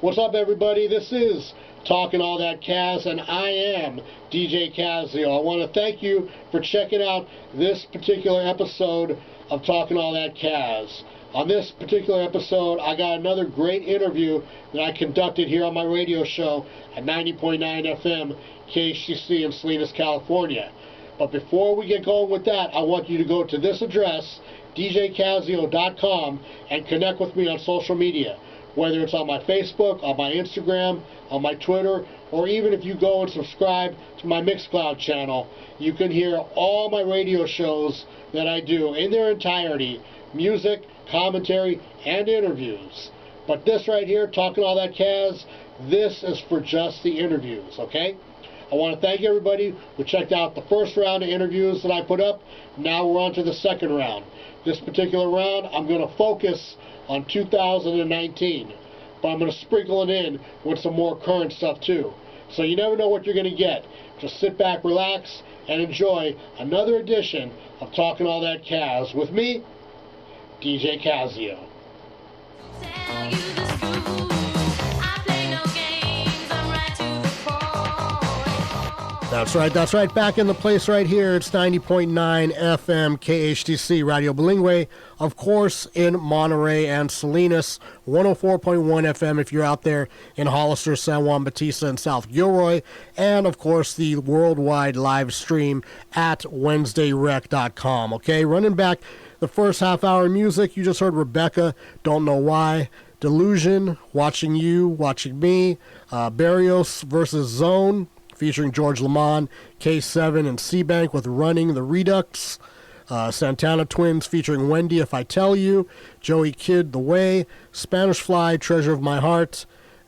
What's up, everybody? This is Talkin All That Kazz, and I am DJ Kazzeo. I want to thank you for checking out this particular episode of Talkin All That Kazz. On this particular episode, I got another great interview that I conducted here on my radio show at 90.9 FM KHTC in Salinas, California. But before we get going with that, I want you to go to this address, djkazzeo.com, and connect with me on social media. Whether it's on my Facebook, on my Instagram, on my Twitter, or even if you go and subscribe to my Mixcloud channel, you can hear all my radio shows that I do in their entirety, music, commentary, and interviews. But this right here, Talkin All That Kazz, this is for just the interviews, okay? I want to thank everybody who checked out the first round of interviews that I put up. Now we're on to the second round. This particular round, I'm going to focus on 2019, but I'm going to sprinkle it in with some more current stuff too. So you never know what you're going to get. Just sit back, relax, and enjoy another edition of Talkin All That Kazz with me, DJ Kazzeo. That's right, back in the place right here. It's 90.9 FM KHTC Radio Bilingüe, of course, in Monterey and Salinas, 104.1 FM if you're out there in Hollister, San Juan Bautista, and South Gilroy, and, of course, the worldwide live stream at WednesdayRec.com, okay? Running back the first half-hour music, you just heard Rebecca, Don't Know Why, Delusion, Watching You, Watching Me, Barrios versus Zone, featuring George Lamond, K7 and C-Bank with Running the Redux, Santana Twins featuring Wendy, If I Tell You, Joey Kidd, The Way, Spanish Fly, Treasure of My Heart,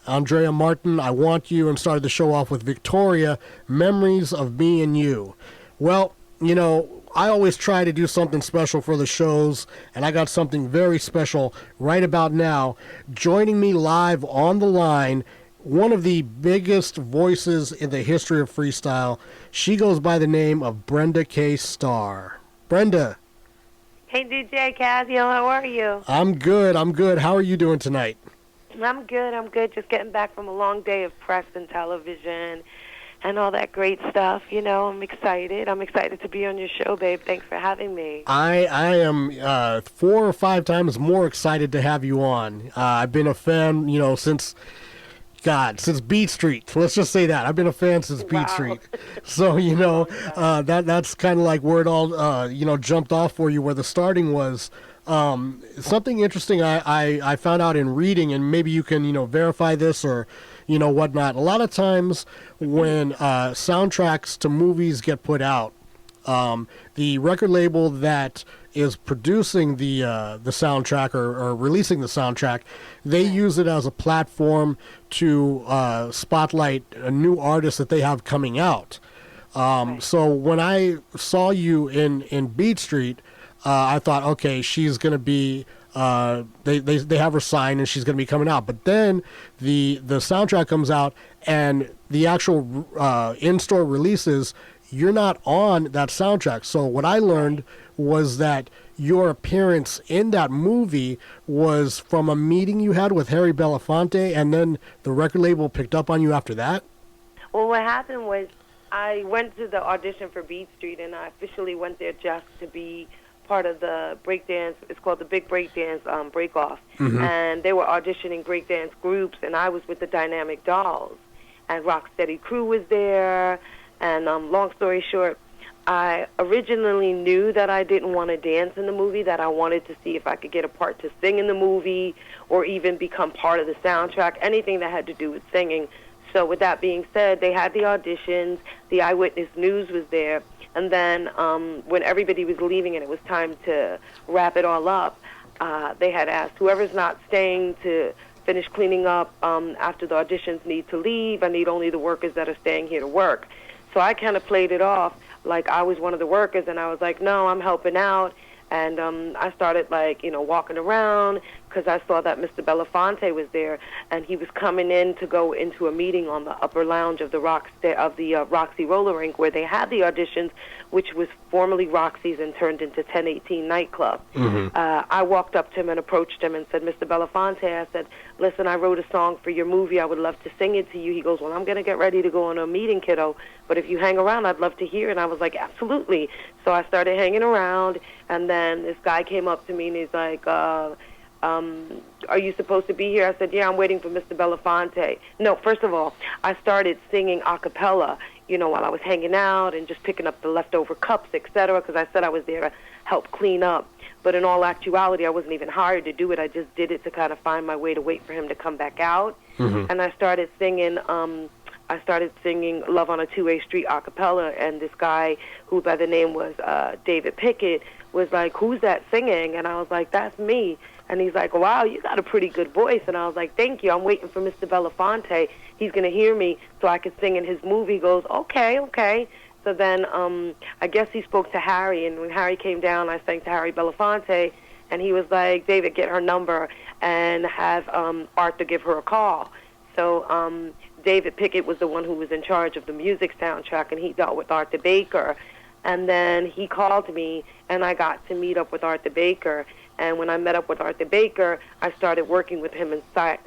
Andrea Martin, I Want You, and started the show off with Victoria, Memories of Me and You. Well, you know, I always try to do something special for the shows, and I got something very special right about now. Joining me live on the line, one of the biggest voices in the history of freestyle. She goes by the name of Brenda K. Starr. Brenda. Hey, DJ Kazzeo, how are you? I'm good. How are you doing tonight? I'm good. Just getting back from a long day of press and television and all that great stuff. You know, I'm excited. I'm excited to be on your show, babe. Thanks for having me. I am 4 or 5 times more excited to have you on. I've been a fan, you know, since Beat Street. Let's just say that. I've been a fan since Beat Street. So, you know, that's kind of like where it all, jumped off for you, where the starting was. Something interesting I found out in reading, and maybe you can, verify this or, whatnot. A lot of times when soundtracks to movies get put out, the record label that is producing the soundtrack or releasing the soundtrack, they use it as a platform to spotlight a new artist that they have coming out. So when I saw you in Beat Street, I thought, okay, she's going to be, they have her signed and she's going to be coming out. But then the soundtrack comes out and the actual in-store releases, you're not on that soundtrack. So what I learned was that your appearance in that movie was from a meeting you had with Harry Belafonte, and then the record label picked up on you after that? Well, what happened was I went to the audition for Beat Street, and I officially went there just to be part of the breakdance. It's called the Big Breakdance Break-Off. Mm-hmm. And they were auditioning breakdance groups, and I was with the Dynamic Dolls. And Rocksteady Crew was there, and long story short, I originally knew that I didn't want to dance in the movie, that I wanted to see if I could get a part to sing in the movie or even become part of the soundtrack, anything that had to do with singing. So with that being said, they had the auditions, the Eyewitness News was there, and then when everybody was leaving and it was time to wrap it all up, they had asked whoever's not staying to finish cleaning up after the auditions need to leave. I need only the workers that are staying here to work. So I kind of played it off like I was one of the workers, and I was like, no, I'm helping out. And I started, walking around, because I saw that Mr. Belafonte was there, and he was coming in to go into a meeting on the upper lounge of the Roxy Roller Rink, where they had the auditions, which was formerly Roxy's and turned into 1018 nightclub. I walked up to him and approached him and said, Mr. Belafonte, I said, listen, I wrote a song for your movie. I would love to sing it to you. He goes, well, I'm going to get ready to go on a meeting, kiddo, but if you hang around, I'd love to hear it. And I was like, absolutely. So I started hanging around, and then this guy came up to me, and he's like, are you supposed to be here? I said, yeah, I'm waiting for Mr. Belafonte. No, first of all, I started singing a cappella, while I was hanging out and just picking up the leftover cups, etc., because I said I was there to help clean up. But in all actuality, I wasn't even hired to do it. I just did it to kind of find my way to wait for him to come back out. And I started singing Love on a Two-Way Street a cappella, and this guy, who by the name was David Pickett, was like, who's that singing? And I was like, that's me. And he's like, wow, you got a pretty good voice. And I was like, thank you. I'm waiting for Mr. Belafonte. He's going to hear me so I can sing in his movie. He goes, okay. So then I guess he spoke to Harry, and when Harry came down, I sang to Harry Belafonte, and he was like, David, get her number and have Arthur give her a call. So David Pickett was the one who was in charge of the music soundtrack, and he dealt with Arthur Baker. And then he called me, and I got to meet up with Arthur Baker. And when I met up with Arthur Baker, I started working with him inside,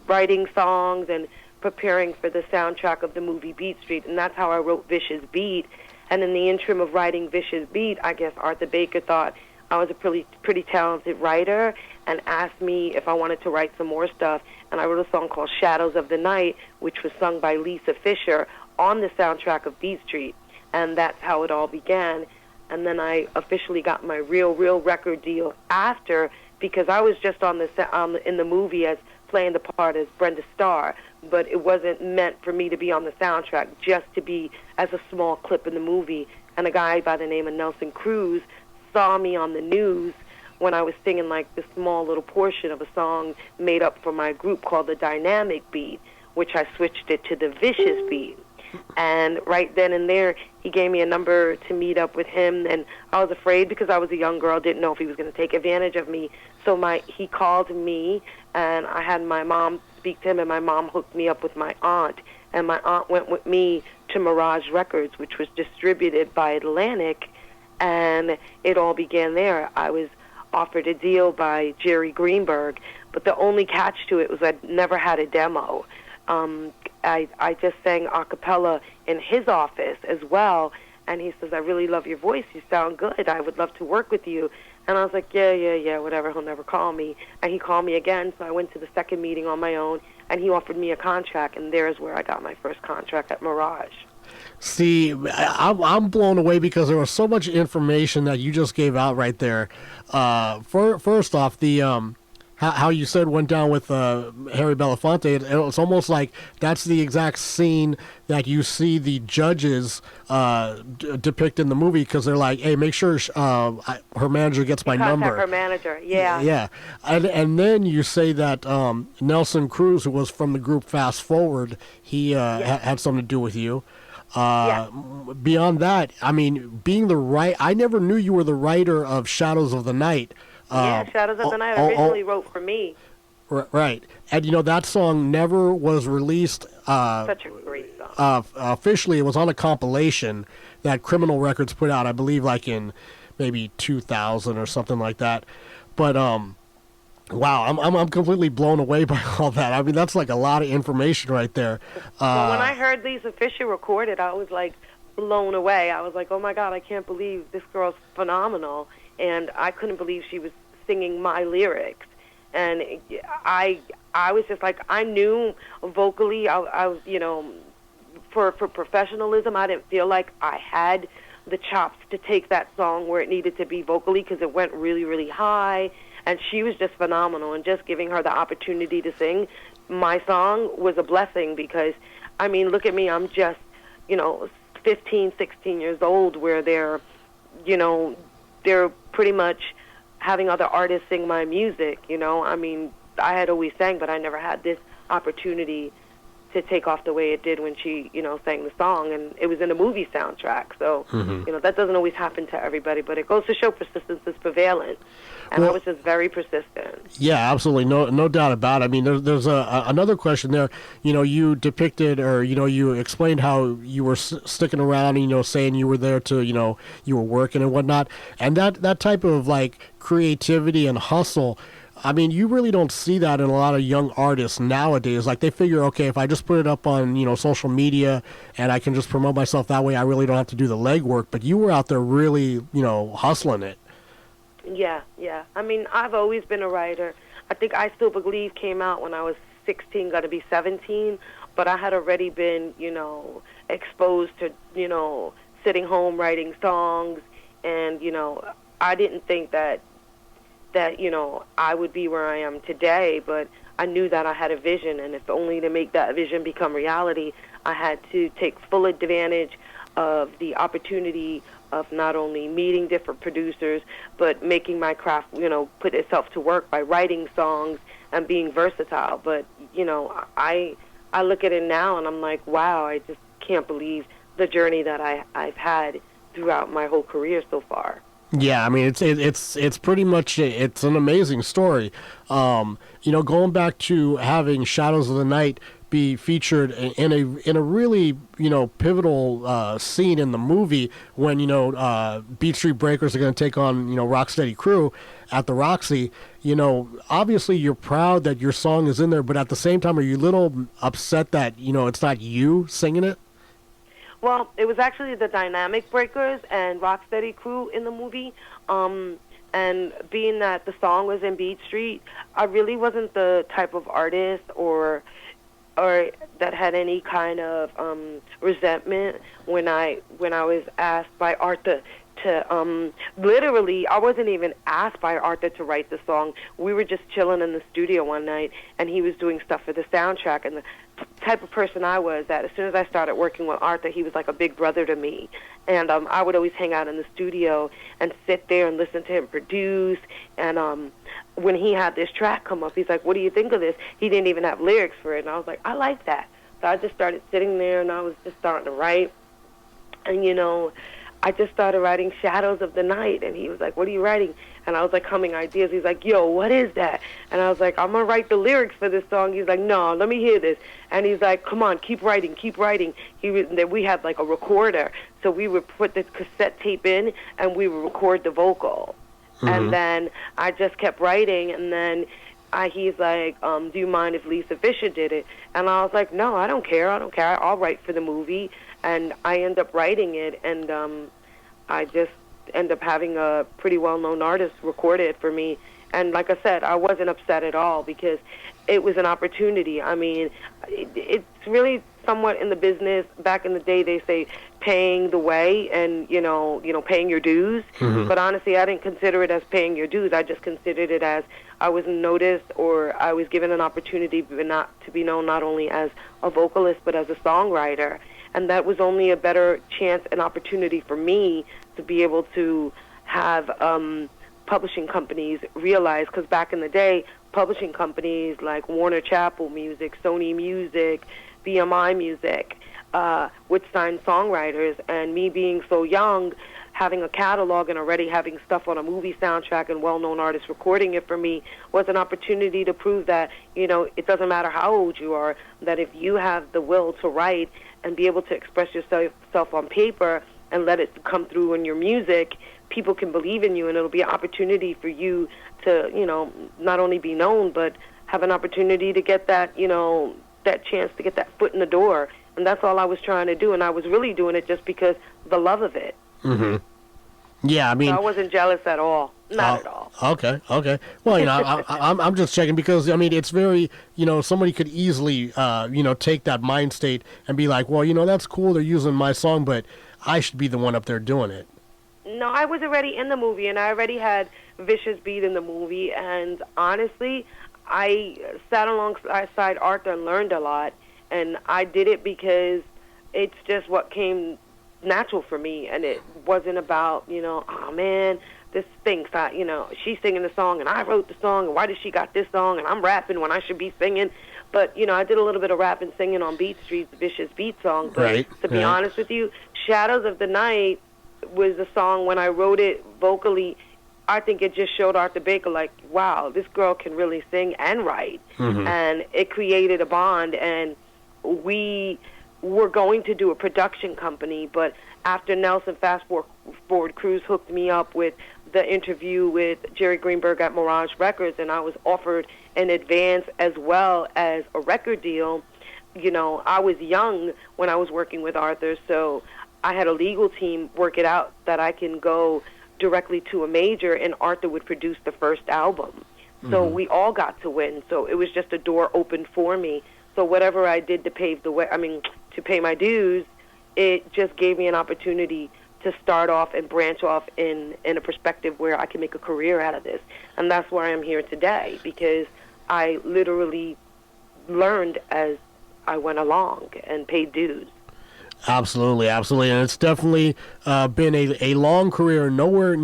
writing songs and preparing for the soundtrack of the movie Beat Street. And that's how I wrote Vicious Beat. And in the interim of writing Vicious Beat, I guess Arthur Baker thought I was a pretty talented writer and asked me if I wanted to write some more stuff. And I wrote a song called Shadows of the Night, which was sung by Lisa Fisher on the soundtrack of Beat Street. And that's how it all began. And then I officially got my real record deal after, because I was just in the movie as playing the part as Brenda Starr, but it wasn't meant for me to be on the soundtrack, just to be as a small clip in the movie. And a guy by the name of Nelson Cruz saw me on the news when I was singing like this small little portion of a song made up for my group called the Dynamic Beat, which I switched it to the Vicious Beat. And right then and there, he gave me a number to meet up with him, and I was afraid because I was a young girl, didn't know if he was going to take advantage of me. So he called me, and I had my mom speak to him, and my mom hooked me up with my aunt. And my aunt went with me to Mirage Records, which was distributed by Atlantic, and it all began there. I was offered a deal by Jerry Greenberg, but the only catch to it was I'd never had a demo. I just sang a cappella in his office as well, and he says, I really love your voice. You sound good. I would love to work with you. And I was like, yeah, whatever. He'll never call me. And he called me again, so I went to the second meeting on my own, and he offered me a contract, and there's where I got my first contract at Mirage. See, I'm blown away because there was so much information that you just gave out right there. First off, the how you said went down with Harry Belafonte, it was almost like that's the exact scene that you see the judges depict in the movie, because they're like, hey, make sure her manager gets my number. Her manager, yeah. Yeah. And then you say that Nelson Cruz, who was from the group Fast Forward, he had something to do with you. Beyond that, I mean, I never knew you were the writer of Shadows of the Night. Shadows of the Night originally wrote for me. Right. And, that song never was released. Such a great song. Officially, it was on a compilation that Criminal Records put out, I believe, like in maybe 2000 or something like that. But, wow, I'm completely blown away by all that. I mean, that's like a lot of information right there. Well, when I heard Lisa Fisher record it, I was like blown away. I was like, oh my God, I can't believe this girl's phenomenal. And I couldn't believe she was singing my lyrics. And I was just like, I knew vocally, I was, for professionalism, I didn't feel like I had the chops to take that song where it needed to be vocally, because it went really, really high. And she was just phenomenal, and just giving her the opportunity to sing my song was a blessing, because, I mean, look at me, I'm just, 15, 16 years old, where they're pretty much having other artists sing my music, I mean, I had always sang, but I never had this opportunity to take off the way it did when she, sang the song, and it was in a movie soundtrack. So, that doesn't always happen to everybody, but it goes to show persistence is prevalent. And I was just very persistent. Yeah, absolutely, no doubt about it. I mean, there's another question there. You depicted, or you explained how you were sticking around, saying you were there to, you were working and whatnot, and that type of like creativity and hustle. I mean, you really don't see that in a lot of young artists nowadays. Like, they figure, okay, if I just put it up on, social media and I can just promote myself that way, I really don't have to do the legwork. But you were out there really, hustling it. Yeah. I mean, I've always been a writer. I think I Still Believe came out when I was 16, got to be 17. But I had already been, exposed to, sitting home writing songs. And, I didn't think that I would be where I am today, but I knew that I had a vision, and if only to make that vision become reality, I had to take full advantage of the opportunity of not only meeting different producers, but making my craft, put itself to work by writing songs and being versatile. But, I look at it now and I'm like, wow, I just can't believe the journey that I've had throughout my whole career so far. Yeah, I mean, it's pretty much, it's an amazing story. Going back to having Shadows of the Night be featured in a really, pivotal scene in the movie when, Beat Street Breakers are going to take on, Rocksteady Crew at the Roxy. Obviously you're proud that your song is in there, but at the same time, are you a little upset that, it's not you singing it? Well, it was actually the Dynamic Breakers and Rocksteady Crew in the movie. And being that the song was in Beat Street, I really wasn't the type of artist or that had any kind of resentment when I was asked by Arthur to literally, I wasn't even asked by Arthur to write the song. We were just chilling in the studio one night, and he was doing stuff for the soundtrack. And the type of person I was, that as soon as I started working with Arthur, he was like a big brother to me. And I would always hang out in the studio and sit there and listen to him produce. And when he had this track come up, he's like, what do you think of this? He didn't even have lyrics for it. And I was like, I like that. So I just started sitting there, and I was just starting to write. And, I just started writing Shadows of the Night, and he was like, what are you writing? And I was like, humming ideas. He's like, yo, what is that? And I was like, I'm going to write the lyrics for this song. He's like, no, let me hear this. And he's like, come on, keep writing, keep writing. We had like a recorder, so we would put the cassette tape in, and we would record the vocal. Mm-hmm. And then I just kept writing, and then he's like, do you mind if Lisa Fisher did it? And I was like, no, I don't care. I'll write for the movie. And I end up writing it, and I just end up having a pretty well-known artist record it for me. And like I said, I wasn't upset at all because it was an opportunity. I mean, it's really somewhat in the business. Back in the day, they say paying the way and, paying your dues. Mm-hmm. But honestly, I didn't consider it as paying your dues. I just considered it as I was noticed, or I was given an opportunity to be known not only as a vocalist but as a songwriter. And that was only a better chance and opportunity for me to be able to have publishing companies realize, because back in the day, publishing companies like Warner Chappell Music, Sony Music, BMI Music would sign songwriters. And me being so young, having a catalog and already having stuff on a movie soundtrack and well-known artists recording it for me was an opportunity to prove that, it doesn't matter how old you are, that if you have the will to write and be able to express yourself on paper and let it come through in your music, people can believe in you, and it'll be an opportunity for you to, not only be known, but have an opportunity to get that, that chance to get that foot in the door. And that's all I was trying to do, and I was really doing it just because of the love of it. Mm-hmm. Yeah, I mean, so I wasn't jealous at all. Not at all. Okay. Well, I'm just checking because, I mean, it's very, somebody could easily, take that mind state and be like, well, that's cool, they're using my song, but I should be the one up there doing it. No, I was already in the movie, and I already had Vicious Beat in the movie, and honestly, I sat alongside Arthur and learned a lot, and I did it because it's just what came natural for me, and it wasn't about, oh man, this thinks she's singing the song and I wrote the song, and why does she got this song and I'm rapping when I should be singing. But I did a little bit of rap and singing on Beat Street's Vicious Beat song. But to be honest with you, Shadows of the Night was a song, when I wrote it vocally, I think it just showed Arthur Baker, like, wow, this girl can really sing and write. And it created a bond, and we were going to do a production company, but after Nelson Fast Forward Cruise hooked me up with the interview with Jerry Greenberg at Mirage Records, and I was offered an advance as well as a record deal. I was young when I was working with Arthur, so I had a legal team work it out that I can go directly to a major, and Arthur would produce the first album. So we all got to win. So it was just a door open for me. So whatever I did to pave the way, to pay my dues, it just gave me an opportunity to start off and branch off in a perspective where I can make a career out of this. And that's why I'm here today, because I literally learned as I went along and paid dues. Absolutely, absolutely. And it's definitely been a long career, nowhere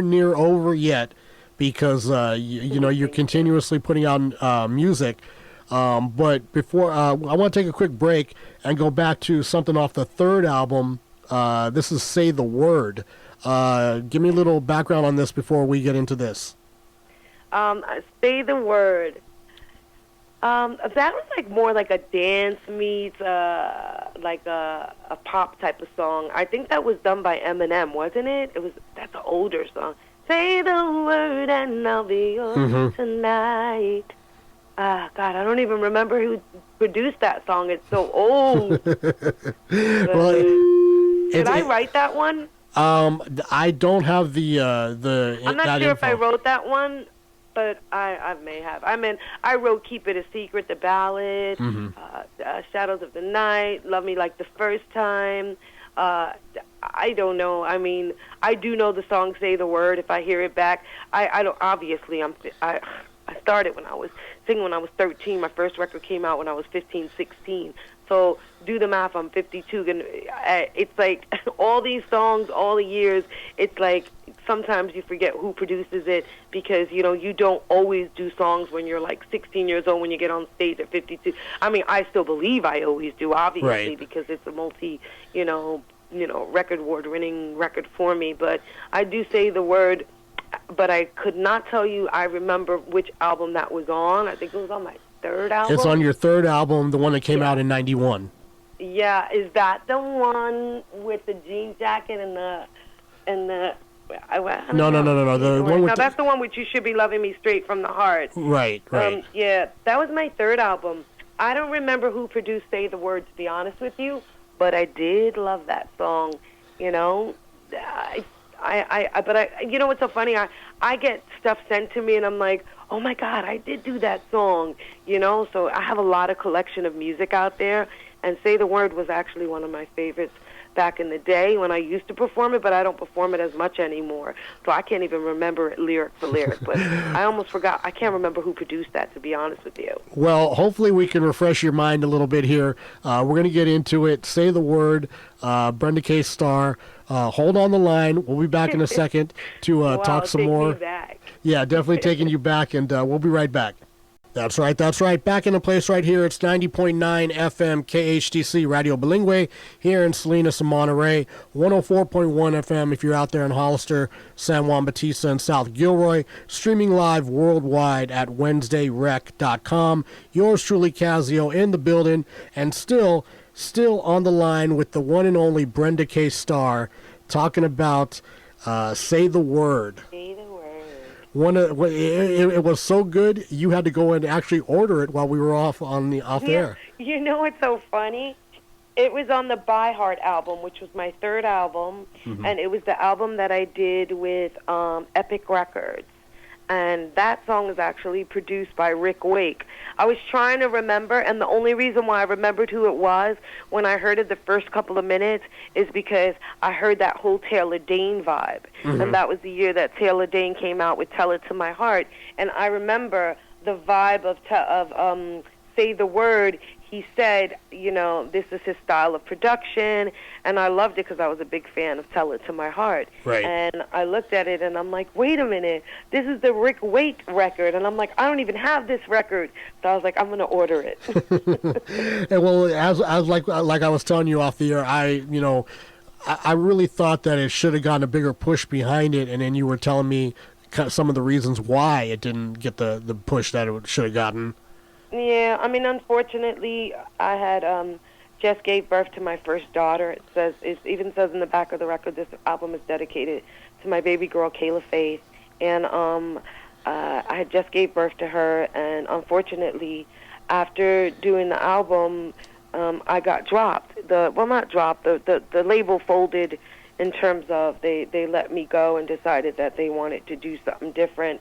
near over yet, because you're continuously putting out music. But before I want to take a quick break and go back to something off the third album. This is Say the Word. Give me a little background on this before we get into this. Say the Word. That was more like a dance meets like a pop type of song. I think that was done by Eminem, wasn't it? That's an older song. Say the word and I'll be yours tonight. God, I don't even remember who produced that song. It's so old. Did I write that one? I don't have the. I'm not sure if I wrote that one, but I may have. I wrote "Keep It a Secret," the ballad, "Shadows of the Night," "Love Me Like the First Time." I don't know. I do know the song "Say the Word." If I hear it back, I don't. Obviously, I started when I was singing when I was 13. My first record came out when I was 15, 16. So do the math. I'm 52. And it's like all these songs, all the years. It's like sometimes you forget who produces it, because you don't always do songs when you're like 16 years old when you get on stage at 52. I still believe I always do, obviously, because it's a multi, record award-winning record for me. But I do Say the Word. But I could not tell you. I remember which album that was on. I think it was on my third album. It's on your third album, the one that came out in '91. Yeah, is that the one with the jean jacket and the? No. The one with that's the one which You Should Be Loving Me Straight from the Heart. Right. Yeah, that was my third album. I don't remember who produced Say the Word, to be honest with you, but I did love that song. But what's so funny? I get stuff sent to me, and I'm like, oh my God, I did do that song. So I have a lot of collection of music out there, and Say the Word was actually one of my favorites back in the day when I used to perform it, but I don't perform it as much anymore. So I can't even remember it lyric for lyric. But I almost forgot. I can't remember who produced that, to be honest with you. Well, hopefully we can refresh your mind a little bit here. We're going to get into it. Say the Word, Brenda K. Starr. Hold on the line. We'll be back in a second to talk some more. Me back. Yeah, definitely taking you back, and we'll be right back. That's right. Back in the place right here. It's 90.9 FM KHTC Radio Bilingue here in Salinas and Monterey. 104.1 FM if you're out there in Hollister, San Juan Bautista, and South Gilroy. Streaming live worldwide at WednesdayRec.com. Yours truly, Kazzeo, in the building, and still on the line with the one and only Brenda K. Starr, talking about Say the Word. Say the Word. It was so good, you had to go and actually order it while we were off air. You know what's so funny? It was on the By Heart album, which was my third album, and it was the album that I did with Epic Records. And that song is actually produced by Rick Wake. I was trying to remember, and the only reason why I remembered who it was when I heard it the first couple of minutes is because I heard that whole Taylor Dane vibe. And that was the year that Taylor Dane came out with Tell It to My Heart. And I remember the vibe of Say the Word, he said, you know, this is his style of production, and I loved it because I was a big fan of Tell It to My Heart. Right. And I looked at it, and I'm like, wait a minute, this is the Rick Wake record, and I'm like, I don't even have this record. So I was like, I'm going to order it. And well, as like I was telling you off the air, I really thought that it should have gotten a bigger push behind it, and then you were telling me some of the reasons why it didn't get the push that it should have gotten. Yeah, I mean, unfortunately, I had just gave birth to my first daughter. It even says in the back of the record, this album is dedicated to my baby girl, Kayla Faith. And I had just gave birth to her, and unfortunately, after doing the album, I got dropped. Not dropped. The label folded in terms of they let me go and decided that they wanted to do something different.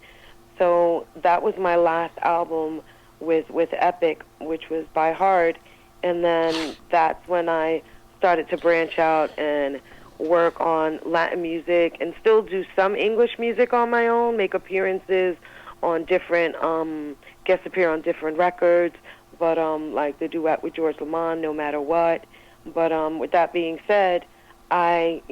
So that was my last album with Epic, which was By Heart, and then that's when I started to branch out and work on Latin music and still do some English music on my own, make appearances on different, guest appear on different records, but like the duet with George Lamond, No Matter What. But with that being said, I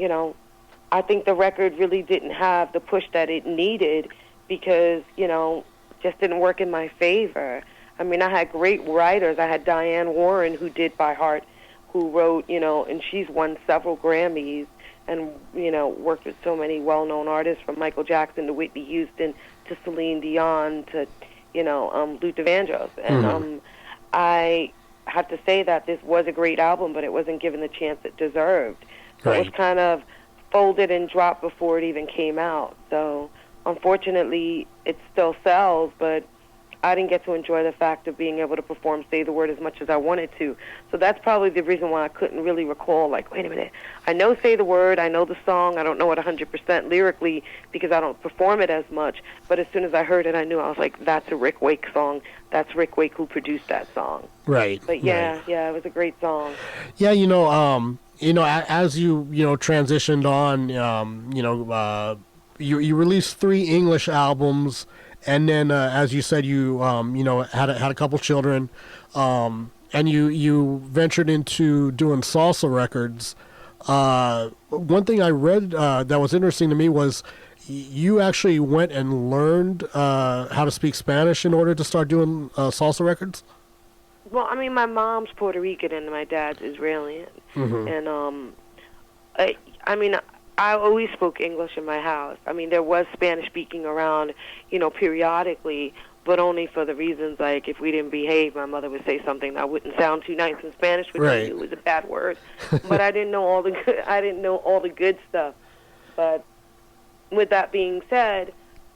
think the record really didn't have the push that it needed because, just didn't work in my favor. I mean, I had great writers. I had Diane Warren, who did By Heart, who wrote, and she's won several Grammys and, worked with so many well-known artists from Michael Jackson to Whitney Houston to Celine Dion to, Luther Vandross. And I have to say that this was a great album, but it wasn't given the chance it deserved. So It was kind of folded and dropped before it even came out. So unfortunately, it still sells, but I didn't get to enjoy the fact of being able to perform Say the Word as much as I wanted to. So that's probably the reason why I couldn't really recall, like, wait a minute, I know Say the Word, I know the song, I don't know it 100% lyrically because I don't perform it as much, but as soon as I heard it, I knew, I was like, that's a Rick Wake song. That's Rick Wake who produced that song. Right. But yeah, it was a great song. Yeah, as you transitioned on, you released 3 English albums. And then, as you said, you had a couple children, and you ventured into doing salsa records. One thing I read that was interesting to me was you actually went and learned how to speak Spanish in order to start doing salsa records. Well, I mean, my mom's Puerto Rican and my dad's Israeli, and I always spoke English in my house. I mean, there was Spanish speaking around, periodically, but only for the reasons like if we didn't behave, my mother would say something that wouldn't sound too nice in Spanish, which I knew was a bad word. But I didn't know all the good. I didn't know all the good stuff. But with that being said,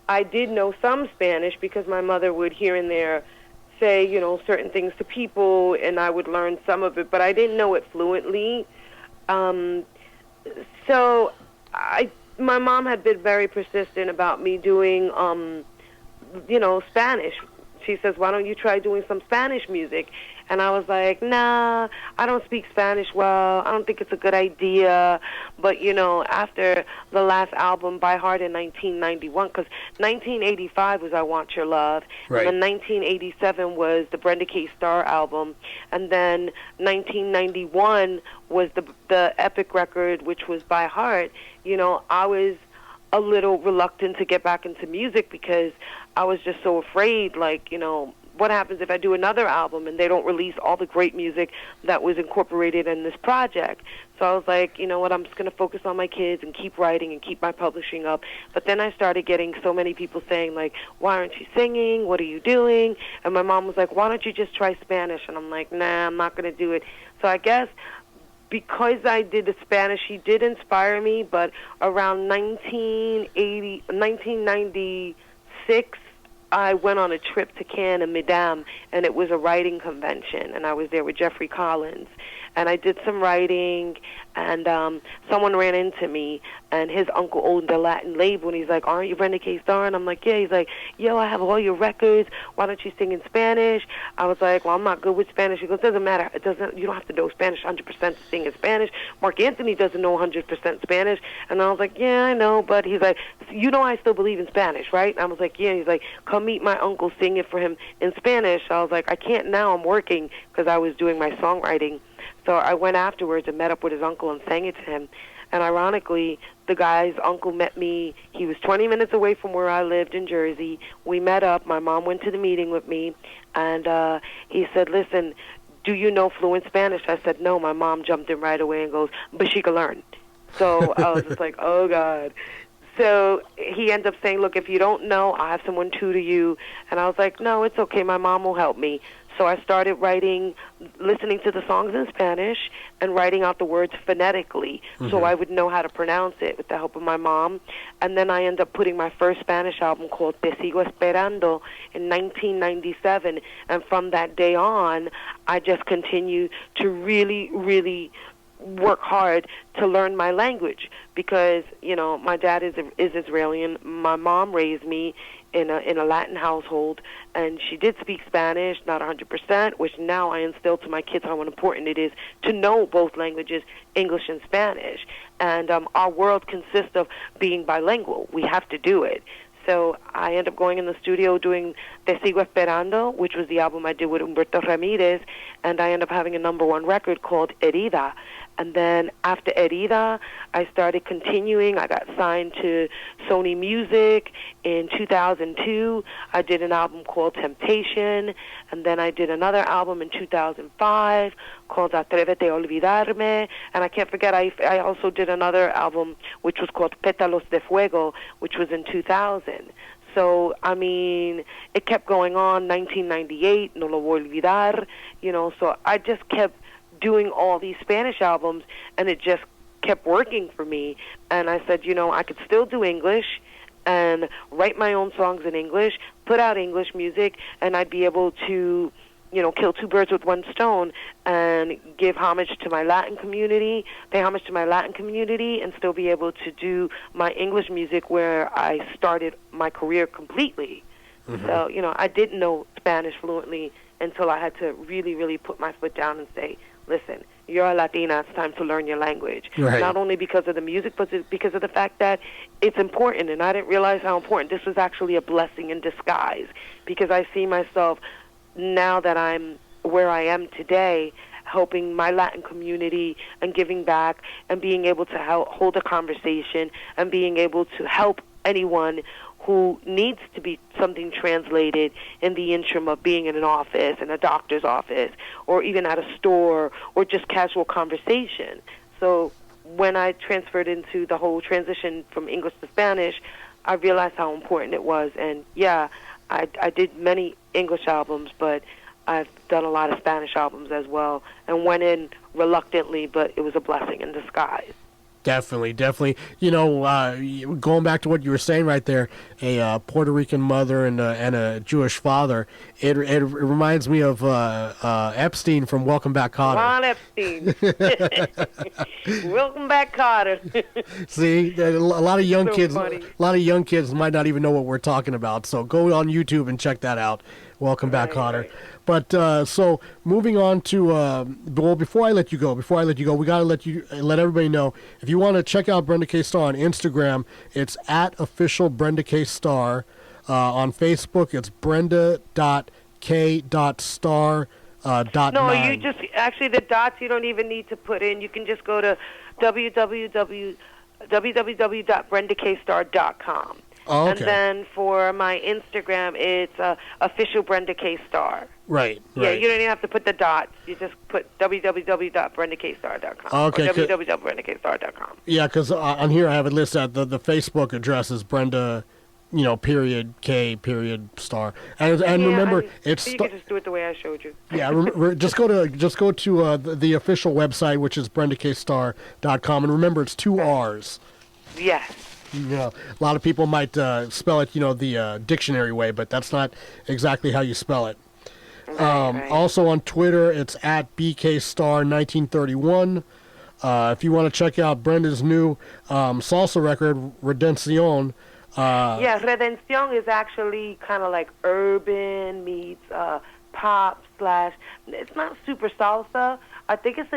I did know some Spanish because my mother would here and there say, certain things to people, and I would learn some of it, but I didn't know it fluently. So my mom had been very persistent about me doing, Spanish. She says, why don't you try doing some Spanish music? And I was like, nah, I don't speak Spanish well. I don't think it's a good idea. But, after the last album, By Heart, in 1991, because 1985 was I Want Your Love. Right. And then 1987 was the Brenda K. Starr album. And then 1991 was the Epic record, which was By Heart. I was a little reluctant to get back into music because I was just so afraid, what happens if I do another album and they don't release all the great music that was incorporated in this project? So I was like, you know what, I'm just going to focus on my kids and keep writing and keep my publishing up. But then I started getting so many people saying, like, why aren't you singing? What are you doing? And my mom was like, why don't you just try Spanish? And I'm like, nah, I'm not going to do it. So I guess because I did the Spanish, she did inspire me, but around 1996, I went on a trip to Cannes and Madame, and it was a writing convention, and I was there with Jeffrey Collins. And I did some writing, and someone ran into me, and his uncle owned the Latin label, and he's like, aren't you Brenda K. Starr? And I'm like, yeah. He's like, yo, I have all your records. Why don't you sing in Spanish? I was like, well, I'm not good with Spanish. He goes, doesn't matter. You don't have to know Spanish 100% to sing in Spanish. Mark Anthony doesn't know 100% Spanish. And I was like, yeah, I know. But he's like, I still believe in Spanish, right? And I was like, yeah. He's like, come meet my uncle, sing it for him in Spanish. I was like, I can't now. I'm working because I was doing my songwriting. So I went afterwards and met up with his uncle and sang it to him. And ironically, the guy's uncle met me. He was 20 minutes away from where I lived in Jersey. We met up. My mom went to the meeting with me, and he said, listen, do you know fluent Spanish? I said, no. My mom jumped in right away and goes, but she can learn. So I was just like, oh, God. So he ended up saying, look, if you don't know, I'll have someone tutor you. And I was like, no, it's okay. My mom will help me. So I started listening to the songs in Spanish and writing out the words phonetically so I would know how to pronounce it with the help of my mom. And then I ended up putting my first Spanish album called Te Sigo Esperando in 1997. And from that day on, I just continued to really, really work hard to learn my language because, you know, my dad is Israeli. My mom raised me in a Latin household, and she did speak Spanish, not 100%, which now I instill to my kids how important it is to know both languages, English and Spanish. And our world consists of being bilingual. We have to do it. So I ended up going in the studio doing Te Sigo Esperando, which was the album I did with Humberto Ramirez, and I ended up having a #1 record called Herida. And then after Herida, I started continuing. I got signed to Sony Music in 2002. I did an album called Temptation, and then I did another album in 2005 called Atrévete a Olvidarme. And I can't forget, I also did another album which was called Pétalos de Fuego, which was in 2000. So, I mean, it kept going on, 1998, No Lo Voy a Olvidar, you know, so I just kept doing all these Spanish albums, and it just kept working for me. And I said, you know, I could still do English and write my own songs in English, put out English music, and I'd be able to, you know, kill two birds with one stone and give homage to my Latin community, pay homage to my Latin community, and still be able to do my English music where I started my career completely. So, you know, I didn't know Spanish fluently until I had to really, really put my foot down and say, listen, you're a Latina, it's time to learn your language. Right. Not only because of the music, but because of the fact that it's important, and I didn't realize how important. This was actually a blessing in disguise, because I see myself, now that I'm where I am today, helping my Latin community and giving back and being able to hold a conversation and being able to help anyone who needs to be something translated in the interim of being in an office, in a doctor's office, or even at a store, or just casual conversation. So when I transferred into the whole transition from English to Spanish, I realized how important it was. And yeah, I did many English albums, but I've done a lot of Spanish albums as well, and went in reluctantly, but it was a blessing in disguise. Definitely. You know, going back to what you were saying right there, a Puerto Rican mother and a Jewish father, it reminds me of Epstein from Welcome Back, Kotter. Ron Epstein. Welcome back, Kotter. See, a lot of young So kids, funny. a lot of young kids might not even know what we're talking about. So go on YouTube and check that out. Welcome Back, Kotter. Right. But so moving on to well, before I let you go, we gotta let everybody know, if you want to check out Brenda K Starr on Instagram, it's at official Brenda K Starr. On Facebook, it's brenda.k.star. No, you just, actually the dots you don't even need to put in. You can just go to www.brendakstar.com. Oh, okay. And then for my Instagram, it's official Brenda K Starr. Right. Yeah, you don't even have to put the dots. You just put www.brendakstar.com. Okay, Or www.brendakstar.com. Yeah, because on here I have it listed at the Facebook address is Brenda, period K period Star, and remember it's. You can just do it the way I showed you. Yeah, just go to the official website, which is brendakstar.com, and remember it's 2 R's. Yes. A lot of people might spell it, the dictionary way, but that's not exactly how you spell it. Right. Also on Twitter, it's at BKStar1931. If you want to check out Brenda's new salsa record, Redención. Yes, Redención is actually kind of like urban meets pop slash. It's not super salsa. I think it's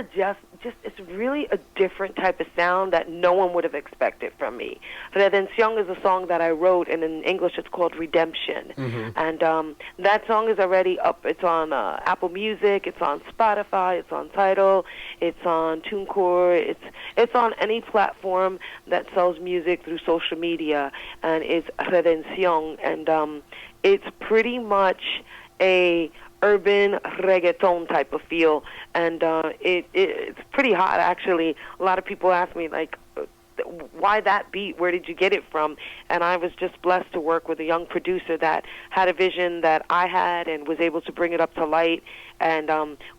it's really a different type of sound that no one would have expected from me. Redención is a song that I wrote, and in English it's called Redemption. And that song is already up. It's on Apple Music, it's on Spotify, it's on Tidal, it's on TuneCore, it's on any platform that sells music through social media, and it's Redención, and it's pretty much a urban reggaeton type of feel, and it's pretty hot, actually. A lot of people ask me, like, why that beat? Where did you get it from? And I was just blessed to work with a young producer that had a vision that I had and was able to bring it up to light, and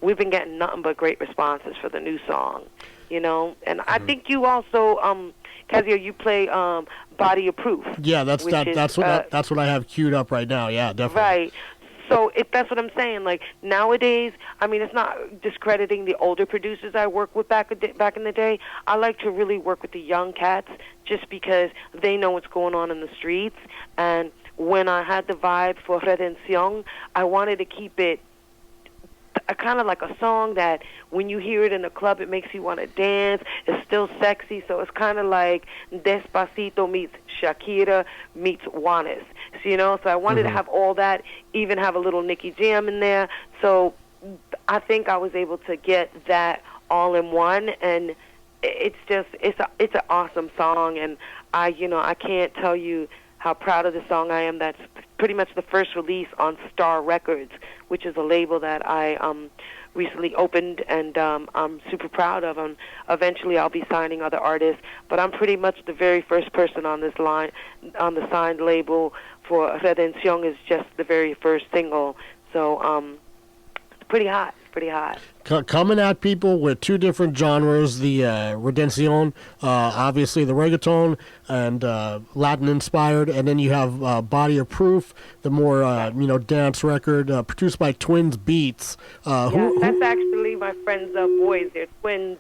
we've been getting nothing but great responses for the new song, you know. And I think you also, Kazzeo, you play Body of Proof. Yeah, that's what I have queued up right now. Yeah, definitely. Right. So that's what I'm saying. Like, nowadays, I mean, it's not discrediting the older producers I worked with back in the day. I like to really work with the young cats just because they know what's going on in the streets. And when I had the vibe for Redención, I wanted to keep it kind of like a song that when you hear it in the club, it makes you want to dance. It's still sexy, so it's kind of like Despacito meets Shakira meets Juanes. So, you know, so I wanted to have all that, even have a little Nicky Jam in there. So I think I was able to get that all in one, and it's an awesome song, and I can't tell you how proud of the song I am. That's pretty much the first release on Starr Records, which is a label that I recently opened, and I'm super proud of. Eventually I'll be signing other artists, but I'm pretty much the very first person on this line, on the signed label for Redención. Is just the very first single. So it's pretty hot. It's pretty hot. Coming at people with two different genres, the Redención, obviously the reggaeton and Latin-inspired, and then you have Body of Proof, the more dance record produced by Twins Beats. That's actually my friends' boys. They're twins,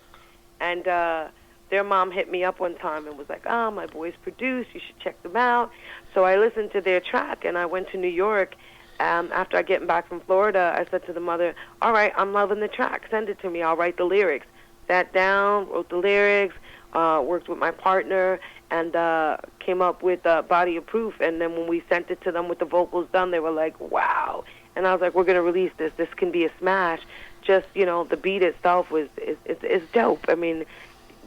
and their mom hit me up one time and was like, "Oh, my boys produce. You should check them out." So I listened to their track, and I went to New York. After I get back from Florida, I said to the mother, "All right, I'm loving the track. Send it to me. I'll write the lyrics." Sat down, wrote the lyrics, worked with my partner, and came up with Body of Proof. And then when we sent it to them with the vocals done, they were like, "Wow!" And I was like, "We're going to release this. This can be a smash." Just, the beat itself is dope. I mean,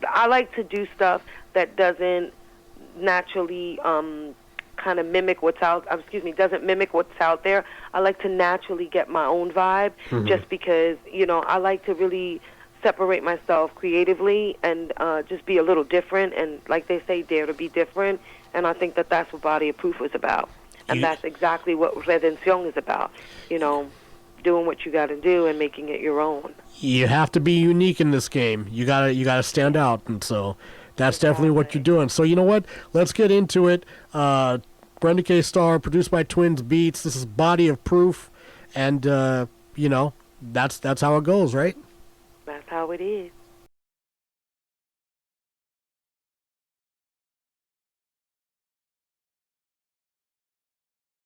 I like to do stuff that doesn't naturally kind of mimic doesn't mimic what's out there. I like to naturally get my own vibe, just because, I like to really separate myself creatively and just be a little different, and like they say, dare to be different. And I think that that's what Body of Proof was about. And that's exactly what Redención is about, doing what you got to do and making it your own. You have to be unique in this game. You gotta stand out, and so that's definitely what you're doing. So you know what? Let's get into it. Brenda K. Starr, produced by Twins Beats. This is Body of Proof, and that's how it goes, right? That's how it is.